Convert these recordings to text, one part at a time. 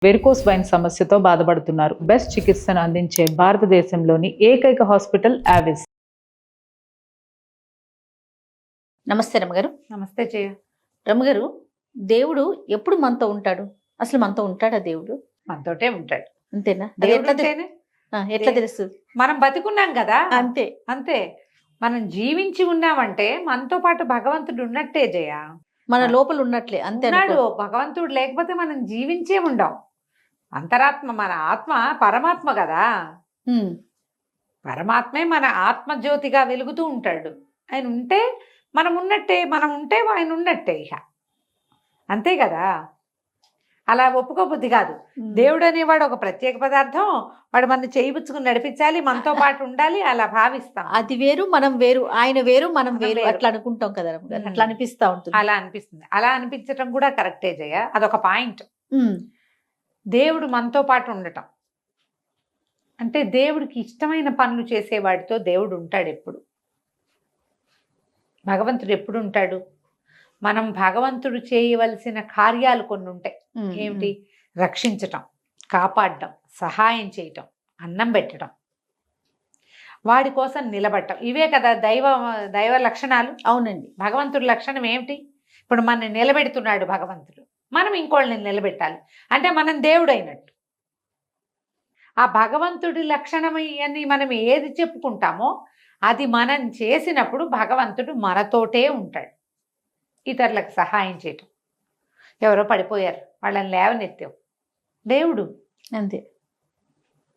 Varicose wine సమస్యతో బాధపడుతున్నారు. Best చికిత్సను అందించే భారతదేశంలోని ఏకైక హాస్పిటల్ ఆవిస్. నమస్తే రమ్మగారు. నమస్తే జయ. రమ్మగారు, దేవుడు ఎప్పుడు మనతో ఉంటాడు? అసలు మనతో ఉంటాడా దేవుడు? మనతోటే ఉంటాడు. అంతేనా? ఎట్లా తెలుస్తుంది? మనం బతికున్నాం కదా, అంతే అంతే. మనం జీవించి ఉన్నామంటే మనతో పాటు భగవంతుడు ఉన్నట్టే జయ. మన లోపల ఉన్నట్లే అంతే. భగవంతుడు లేకపోతే మనం జీవించే ఉండం. అంతరాత్మ, మన ఆత్మ పరమాత్మ కదా. పరమాత్మే మన ఆత్మజ్యోతిగా వెలుగుతూ ఉంటాడు. ఆయన ఉంటే మనం ఉన్నట్టే, మనం ఉంటే ఆయన ఉన్నట్టే. ఇక అంతే కదా. అలా ఒప్పుకోబుద్ధి కాదు. దేవుడు అనేవాడు ఒక ప్రత్యేక పదార్థం. వాడు మన చేయిపుచ్చుకుని నడిపించాలి, మనతో పాటు ఉండాలి, అలా భావిస్తాం. అది వేరు, మనం వేరు. ఆయన వేరు, మనం వేరు, అట్లా అనుకుంటాం కదా. అట్లా అనిపిస్తా ఉంటుంది. అలా అనిపిస్తుంది. అలా అనిపించటం కూడా కరెక్టే జయ. అదొక పాయింట్. దేవుడు మనతో పాటు ఉండటం అంటే దేవుడికి ఇష్టమైన పనులు చేసేవాడితో దేవుడు ఉంటాడు ఎప్పుడు. భగవంతుడు ఎప్పుడు ఉంటాడు? మనం భగవంతుడు చేయవలసిన కార్యాలు కొన్ని ఉంటాయి. ఏమిటి? రక్షించటం, కాపాడటం, సహాయం చేయటం, అన్నం పెట్టడం, వాడి కోసం నిలబడటం. ఇవే కదా దైవ లక్షణాలు. అవునండి. భగవంతుడి లక్షణం ఏమిటి? ఇప్పుడు మన నిలబెడుతున్నాడు భగవంతుడు, మనం ఇంకోళ్ళని నిలబెట్టాలి. అంటే మనం దేవుడు అయినట్టు. ఆ భగవంతుడి లక్షణం అని మనం ఏది చెప్పుకుంటామో అది మనం చేసినప్పుడు భగవంతుడు మనతోటే ఉంటాడు. ఇతరులకు సహాయం చేయటం. ఎవరో పడిపోయారు, వాళ్ళని లేవనెత్తావు, దేవుడు. అంతే.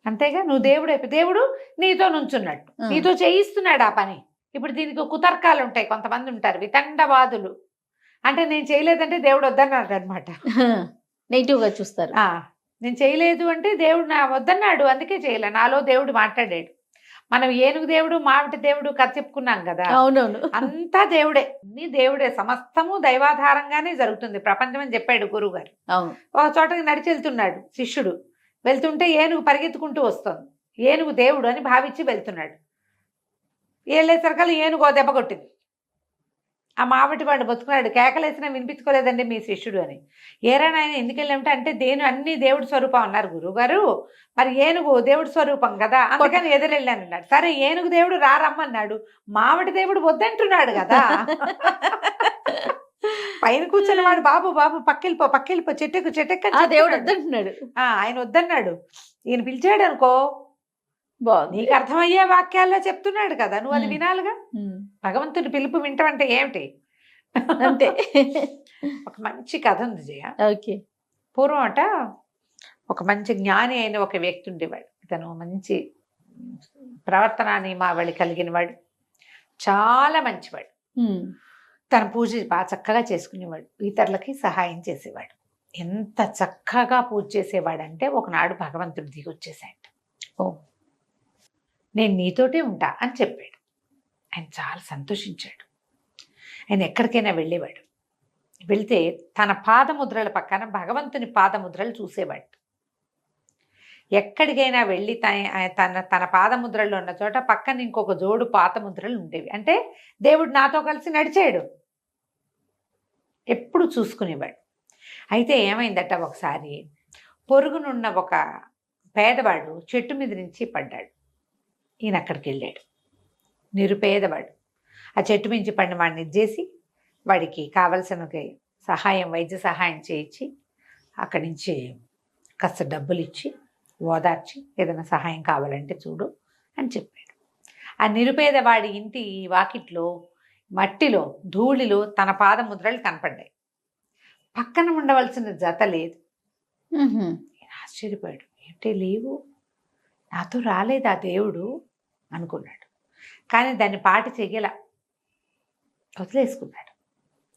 అంతేగా, నువ్వు దేవుడు అయిపోయి దేవుడు నీతో నుంచున్నట్టు, నీతో చేయిస్తున్నాడు ఆ పని. ఇప్పుడు దీనికి కుతర్కాలు ఉంటాయి. కొంతమంది ఉంటారు వితండవాదులు. అంటే నేను చేయలేదంటే దేవుడు వద్దన్నాడు అనమాట. నెగిటివ్గా చూస్తారు. నేను చేయలేదు అంటే దేవుడు నా వద్దన్నాడు, అందుకే చేయలే. నాలో దేవుడు మాట్లాడాడు. మనం ఏనుగు దేవుడు, మావిటి దేవుడు కథ చెప్పుకున్నాం కదా. అవునవును. అంతా దేవుడే, అన్ని దేవుడే. సమస్తము దైవాధారంగానే జరుగుతుంది ప్రపంచం అని చెప్పాడు గురువు గారు. ఒక చోటకి నడిచి వెళ్తున్నాడు శిష్యుడు. వెళ్తుంటే ఏనుగు పరిగెత్తుకుంటూ వస్తుంది. ఏనుగు దేవుడు అని భావించి వెళ్తున్నాడు. వెళ్ళేసరికల్లా ఏనుగు దెబ్బ కొట్టింది. ఆ మావిటి వాడు బతుకున్నాడు. కేకలేసినా వినిపించుకోలేదండి మీ శిష్యుడు అని. ఏరా నాయన ఎందుకు వెళ్ళామంటే, అంటే అన్ని దేవుడి స్వరూపం అన్నారు గురువు గారు. మరి ఏనుగు దేవుడి స్వరూపం కదా, అందుకని ఎదురెళ్ళాను అన్నాడు. సరే ఏనుగు దేవుడు రమ్మన్నాడు, మావిటి దేవుడు వద్దంటున్నాడు కదా. పైన కూర్చున్న వాడు బాబు బాబు పక్కెళ్ళిపో చెట్టెక్కు దేవుడు వద్దంటున్నాడు. ఆయన వద్దన్నాడు. ఈయన పిలిచాడు అనుకో, నీకు అర్థమయ్యే వాక్యాల్లో చెప్తున్నాడు కదా, నువ్వు అది వినాలిగా. భగవంతుడి పిలుపు వింటామంటే ఏమిటి? అంతే. ఒక మంచి కథ ఉంది జయ. ఓకే. పూర్వం అట ఒక మంచి జ్ఞాని అయిన ఒక వ్యక్తి ఉండేవాడు. ఇతను మంచి ప్రవర్తన నియమావళి కలిగిన వాడు, చాలా మంచివాడు. తన పూజ బాగా చక్కగా చేసుకునేవాడు, ఇతరులకి సహాయం చేసేవాడు. ఎంత చక్కగా పూజ చేసేవాడంటే ఒకనాడు భగవంతుడు దిగి వచ్చేసాడు. నేను నీతోటే ఉంటా అని చెప్పాడు. ఆయన చాలా సంతోషించాడు. ఆయన ఎక్కడికైనా వెళ్ళేవాడు. వెళ్తే తన పాదముద్రల పక్కన భగవంతుని పాదముద్రలు చూసేవాడు. ఎక్కడికైనా వెళ్ళి తన పాదముద్రలు ఉన్న చోట పక్కన ఇంకొక జోడు పాదముద్రలు ఉండేవి. అంటే దేవుడు నాతో కలిసి నడిచాడు. ఎప్పుడు చూసుకునేవాడు. అయితే ఏమైందట, ఒకసారి పొరుగునున్న ఒక పేదవాడు చెట్టు మీద నుంచి పడ్డాడు. ఈయన అక్కడికి వెళ్ళాడు. నిరుపేదవాడు. ఆ చెట్టు మించి పడిన వాడిని ఇచ్చేసి వాడికి కావలసిన సహాయం, వైద్య సహాయం చేయించి అక్కడి నుంచి కాస్త డబ్బులు ఇచ్చి ఓదార్చి ఏదైనా సహాయం కావాలంటే చూడు అని చెప్పాడు. ఆ నిరుపేదవాడి ఇంటి వాకిట్లో మట్టిలో ధూళిలో తన పాదముద్రలు కనపడ్డాయి. పక్కన ఉండవలసిన జత లేదు. ఆశ్చర్యపోయాడు. ఏంటి లేవు, నాతో రాలేదు ఆ దేవుడు అనుకున్నాడు. కానీ దాన్ని పాటి చెయ్యలా, వదిలేసుకున్నాడు.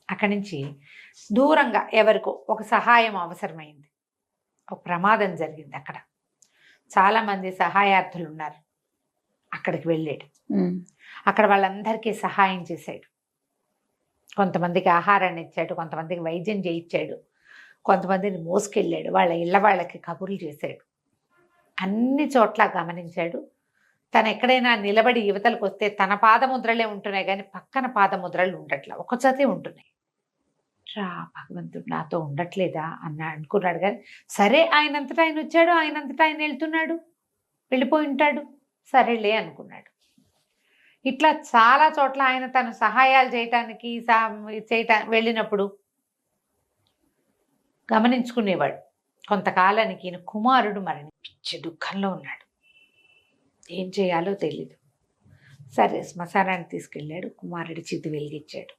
అక్కడి నుంచి దూరంగా ఎవరికో ఒక సహాయం అవసరమైంది. ఒక ప్రమాదం జరిగింది. అక్కడ చాలామంది సహాయార్థులు ఉన్నారు. అక్కడికి వెళ్ళాడు. అక్కడ వాళ్ళందరికీ సహాయం చేశాడు. కొంతమందికి ఆహారాన్ని ఇచ్చాడు, కొంతమందికి వైద్యం చేయించాడు, కొంతమందిని మోసుకెళ్ళాడు, వాళ్ళ ఇళ్ళ వాళ్ళకి కబుర్లు చేశాడు. అన్ని చోట్ల గమనించాడు. తను ఎక్కడైనా నిలబడి యువతలకు వస్తే తన పాదముద్రలే ఉంటున్నాయి కానీ పక్కన పాదముద్రలు ఉండట్లా, ఒక జతే ఉంటున్నాయి. ఏంట్రా భగవంతుడు నాతో ఉండట్లేదా అన్న అనుకున్నాడు. కానీ సరే, ఆయనంతటా ఆయన వచ్చాడు, ఆయనంతటా ఆయన వెళ్తున్నాడు, వెళ్ళిపోయి ఉంటాడు, సరేలే అనుకున్నాడు. ఇట్లా చాలా చోట్ల ఆయన తను సహాయాలు చేయటానికి వెళ్ళినప్పుడు గమనించుకునేవాడు. కొంతకాలానికి ఈయన కుమారుడు మరణించి దుఃఖంలో ఉన్నాడు. ఏం చేయాలో తెలీదు. సరే, శ్మశానానికి తీసుకెళ్ళాడు. కుమారుడి చితి వెలిగించాడు.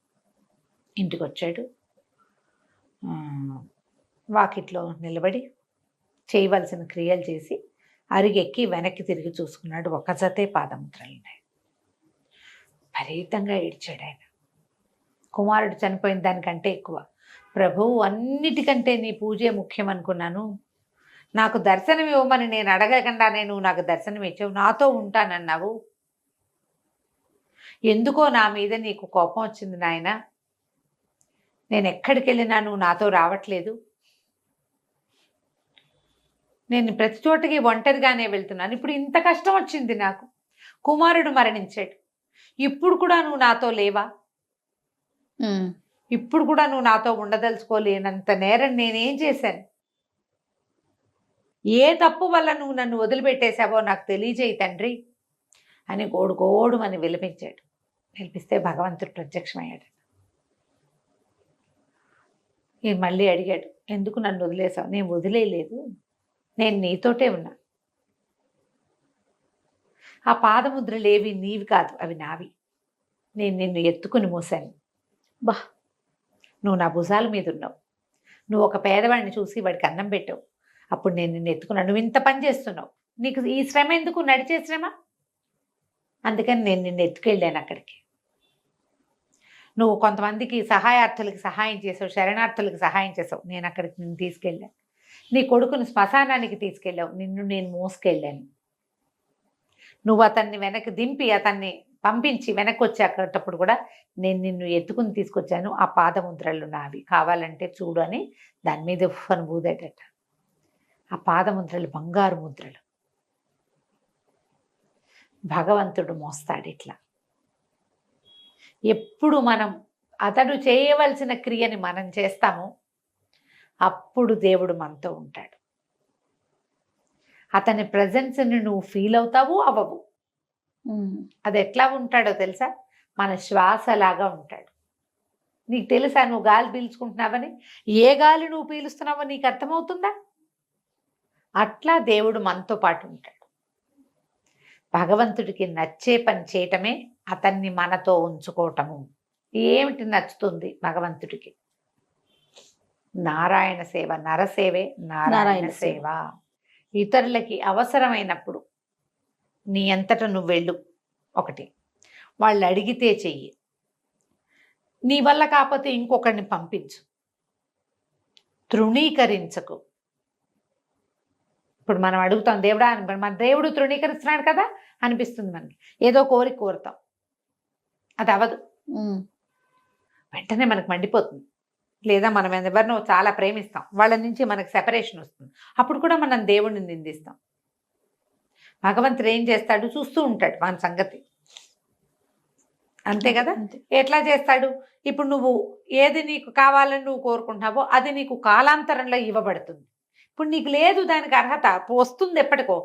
ఇంటికి వచ్చాడు. వాకిట్లో నిలబడి చేయవలసిన క్రియలు చేసి అరిగెక్కి వెనక్కి తిరిగి చూసుకున్నాడు. ఒక జతే పాదముద్రలు ఉన్నాయి. విపరీతంగా ఏడ్చాడు ఆయన. కుమారుడు చనిపోయిన దానికంటే ఎక్కువ, ప్రభువు అన్నిటికంటే నీ పూజే ముఖ్యం అనుకున్నాను. నాకు దర్శనం ఇవ్వమని నేను అడగకుండానే నువ్వు నాకు దర్శనం ఇచ్చావు, నాతో ఉంటానన్నావు. ఎందుకో నా మీద నీకు కోపం వచ్చింది నాయన. నేను ఎక్కడికి వెళ్ళినా నువ్వు నాతో రావట్లేదు. నేను ప్రతి చోటకి ఒంటరిగానే వెళ్తున్నాను. ఇప్పుడు ఇంత కష్టం వచ్చింది నాకు. కుమారుడు మరణించాడు, ఇప్పుడు కూడా నువ్వు నాతో లేవా? ఇప్పుడు కూడా నువ్వు నాతో ఉండదలుచుకోలేనంత నేరం నేనేం చేశాను? ఏ తప్పు వల్ల నువ్వు నన్ను వదిలిపెట్టేశావో నాకు తెలియజేయి తండ్రి అని గోడుగోడుమని విలపించాడు. విలిపిస్తే భగవంతుడు ప్రత్యక్షమయ్యాడు. ఈయన మళ్ళీ అడిగాడు, ఎందుకు నన్ను వదిలేసావు? నేను వదిలేయలేదు, నేను నీతోటే ఉన్నా. ఆ పాదముద్రలు ఏవి నీవి కాదు, అవి నావి. నేను నిన్ను ఎత్తుకుని మోసాను. బా, నువ్వు నా భుజాల మీద ఉన్నావు. నువ్వు ఒక పేదవాడిని చూసి వాడికి అన్నం పెట్టావు, అప్పుడు నేను నిన్ను ఎత్తుకున్నాను. నువ్వు ఇంత పని చేస్తున్నావు, నీకు ఈ శ్రమ ఎందుకు? నడిచే శ్రమ. అందుకని నేను నిన్ను ఎత్తుకెళ్ళాను అక్కడికి. నువ్వు కొంతమందికి సహాయార్థులకి సహాయం చేసావు, శరణార్థులకి సహాయం చేసావు, నేను అక్కడికి నిన్ను తీసుకెళ్ళాను. నీ కొడుకుని శ్మశానానికి తీసుకెళ్ళావు, నిన్ను నేను మోసుకెళ్ళాను. నువ్వు అతన్ని వెనక్కి దింపి అతన్ని పంపించి వెనక్కి వచ్చేటప్పుడు కూడా నేను నిన్ను ఎత్తుకుని తీసుకొచ్చాను. ఆ పాదముద్రలు నావి, కావాలంటే చూడు అని దాని మీద ఉఫ్ఫను బూదేటట. ఆ పాదముద్రలు బంగారు ముద్రలు. భగవంతుడు మోస్తాడు ఇట్లా. ఎప్పుడు మనం అతడు చేయవలసిన క్రియని మనం చేస్తామో అప్పుడు దేవుడు మనతో ఉంటాడు. అతని ప్రజెన్స్ని నువ్వు ఫీల్ అవుతావు, అవ్వవు. అది ఎట్లా ఉంటాడో తెలుసా? మన శ్వాసలాగా ఉంటాడు. నీకు తెలుసా నువ్వు గాలి పీల్చుకుంటున్నావని? ఏ గాలి నువ్వు పీలుస్తున్నావో నీకు అర్థమవుతుందా? అట్లా దేవుడు మనతో పాటు ఉంటాడు. భగవంతుడికి నచ్చే పని చేయటమే అతన్ని మనతో ఉంచుకోవటము. ఏమిటి నచ్చుతుంది భగవంతుడికి? నారాయణ సేవ. నరసేవే నారాయణ సేవ. ఇతరులకి అవసరమైనప్పుడు నీ అంతటా నువ్వు వెళ్ళు. ఒకటి, వాళ్ళు అడిగితే చెయ్యి. నీ వల్ల కాకపోతే ఇంకొకరిని పంపించు. తృణీకరించకు. ఇప్పుడు మనం అడుగుతాం, దేవుడా మన దేవుడు తృణీకరిస్తున్నాడు కదా అనిపిస్తుంది మనకి. ఏదో కోరిక కోరుతాం, అది అవ్వదు. వెంటనే మనకు మండిపోతుంది. లేదా మనం ఎవరినో చాలా ప్రేమిస్తాం, వాళ్ళ నుంచి మనకు సెపరేషన్ వస్తుంది. అప్పుడు కూడా మనం దేవుడిని నిందిస్తాం. భగవంతుడు ఏం చేస్తాడు? చూస్తూ ఉంటాడు మన సంగతి. అంతే కదా? ఎట్లా చేస్తాడు? ఇప్పుడు నువ్వు ఏది నీకు కావాలని నువ్వు కోరుకుంటున్నావో అది నీకు కాలాంతరంలో ఇవ్వబడుతుంది. ఇప్పుడు నీకు లేదు దానికి అర్హత, వస్తుంది ఎప్పటికో.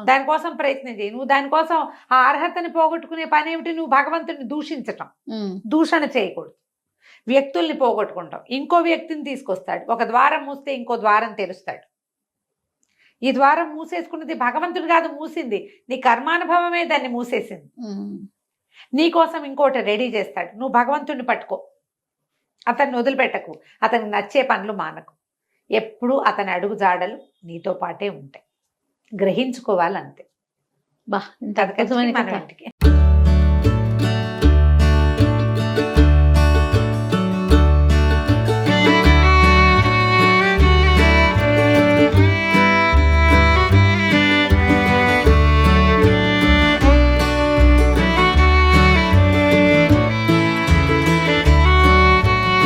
దానికోసం ప్రయత్నం చేయి. నువ్వు దానికోసం ఆ అర్హతని పోగొట్టుకునే పని ఏమిటి? నువ్వు భగవంతుడిని దూషించటం. దూషణ చేయకూడదు. వ్యక్తుల్ని పోగొట్టుకుంటాం. ఇంకో వ్యక్తిని తీసుకొస్తాడు. ఒక ద్వారం మూస్తే ఇంకో ద్వారం తెరుస్తాడు. ఈ ద్వారం మూసేసుకున్నది భగవంతుడు కాదు మూసింది, నీ కర్మానుభవమే దాన్ని మూసేసింది. నీకోసం ఇంకోటి రెడీ చేస్తాడు. నువ్వు భగవంతుడిని పట్టుకో, అతన్ని వదిలిపెట్టకు, అతనికి నచ్చే పనులు మానకు. ఎప్పుడూ అతని అడుగు జాడలు నీతో పాటే ఉంటాయి. గ్రహించుకోవాలంతే. బా, ఇంత అద్భుతమైన మన కథ. ఇంటికి